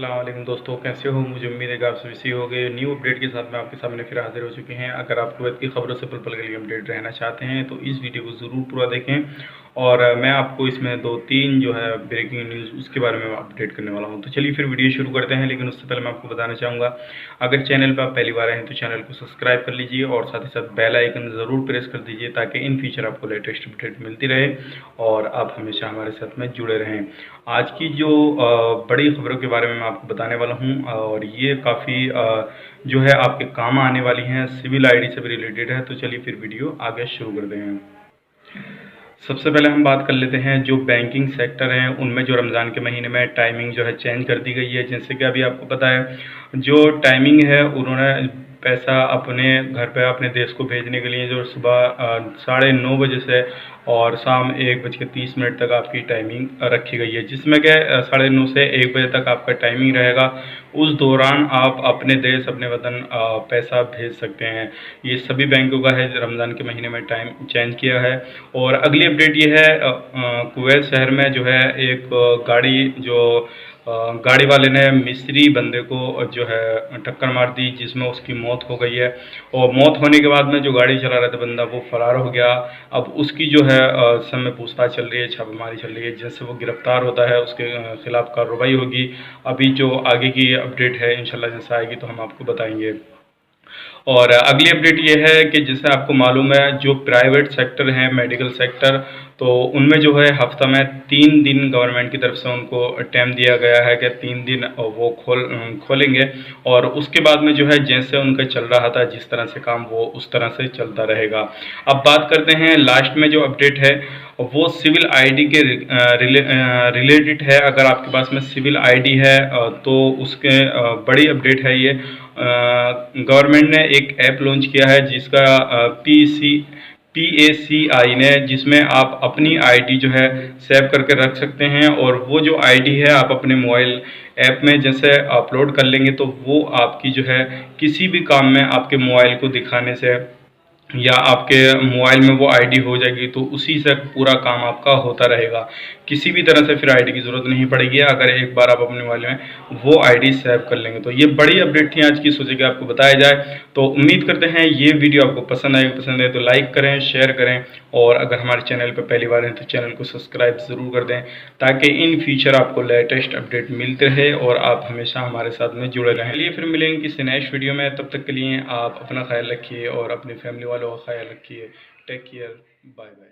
अस्सलाम वालेकुम दोस्तों, कैसे हो? मुझे उम्मीद है कि आप सभी सही हो गए। न्यू अपडेट के साथ मैं आपके सामने फिर हाजिर हो चुके हैं। अगर आप कुवैत की खबरों से पल-पल के लिए अपडेट रहना चाहते हैं तो इस वीडियो को ज़रूर पूरा देखें। और मैं आपको इसमें 2-3 जो है ब्रेकिंग न्यूज़ उसके बारे में अपडेट करने वाला हूं। तो चलिए फिर वीडियो शुरू करते हैं। लेकिन उससे पहले मैं आपको बताना चाहूँगा, अगर चैनल पर आप पहली बार आए हैं तो चैनल को सब्सक्राइब कर लीजिए और साथ ही साथ बेल आइकन ज़रूर प्रेस कर दीजिए ताकि इन फ्यूचर आपको लेटेस्ट अपडेट मिलती रहे और आप हमेशा हमारे साथ में जुड़े रहें। आज की जो बड़ी खबरों के बारे में मैं आपको बताने वाला हूं और ये काफ़ी जो है आपके काम आने वाली हैं, सिविल आईडी से भी रिलेटेड है। तो चलिए फिर वीडियो आगे शुरू करते हैं। सबसे पहले हम बात कर लेते हैं जो बैंकिंग सेक्टर हैं उनमें जो रमज़ान के महीने में टाइमिंग जो है चेंज कर दी गई है। जैसे कि अभी आपको पता है, जो टाइमिंग है उन्होंने पैसा अपने घर पे अपने देश को भेजने के लिए जो सुबह 9:30 बजे से और शाम 1:30 तक आपकी टाइमिंग रखी गई है, जिसमें कि 9:30 से 1 बजे तक आपका टाइमिंग रहेगा। उस दौरान आप अपने देश अपने वतन पैसा भेज सकते हैं। ये सभी बैंकों का है, रमज़ान के महीने में टाइम चेंज किया है। और अगली अपडेट ये है, कुवैत शहर में जो है एक गाड़ी वाले ने मिस्री बंदे को जो है टक्कर मार दी, जिसमें उसकी मौत हो गई है। और मौत होने के बाद में जो गाड़ी चला रहा था बंदा वो फरार हो गया। अब उसकी जो है समय पूछताछ चल रही है, छापेमारी चल रही है। जैसे वो गिरफ्तार होता है उसके खिलाफ कार्रवाई होगी। अभी जो आगे की अपडेट है इंशाल्लाह जैसे आएगी तो हम आपको बताएंगे। और अगली अपडेट ये है कि जैसे आपको मालूम है, जो प्राइवेट सेक्टर हैं, मेडिकल सेक्टर, तो उनमें जो है हफ्ता में 3 दिन गवर्नमेंट की तरफ से उनको टाइम दिया गया है कि 3 दिन वो खोलेंगे। और उसके बाद में जो है जैसे उनका चल रहा था जिस तरह से काम, वो उस तरह से चलता रहेगा। अब बात करते हैं लास्ट में जो अपडेट है वो सिविल आईडी के रिलेटेड है। अगर आपके पास में सिविल आईडी है तो उसके बड़ी अपडेट है ये। गवर्नमेंट ने एक ऐप लॉन्च किया है जिसका PACI ने, जिसमें आप अपनी आईडी जो है सेव करके रख सकते हैं। और वो जो आईडी है आप अपने मोबाइल ऐप में जैसे अपलोड कर लेंगे तो वो आपकी जो है किसी भी काम में आपके मोबाइल को दिखाने से या आपके मोबाइल में वो आईडी हो जाएगी, तो उसी से पूरा काम आपका होता रहेगा। किसी भी तरह से फिर आईडी की ज़रूरत नहीं पड़ेगी अगर एक बार आप अपने मोबाइल में वो आईडी सेव कर लेंगे। तो ये बड़ी अपडेट थी आज की, सोचे कि आपको बताया जाए। तो उम्मीद करते हैं ये वीडियो आपको पसंद आए तो लाइक करें, शेयर करें। और अगर हमारे चैनल पर पहली बार हैं तो चैनल को सब्सक्राइब ज़रूर कर दें ताकि इन फ्यूचर आपको लेटेस्ट अपडेट मिलते रहे और आप हमेशा हमारे साथ में जुड़े रहें। चलिए फिर मिलेंगे किसी नेक्स्ट वीडियो में। तब तक के लिए आप अपना ख्याल रखिए और अपनी फैमिली वालों का ख्याल रखिए। Take care, bye bye.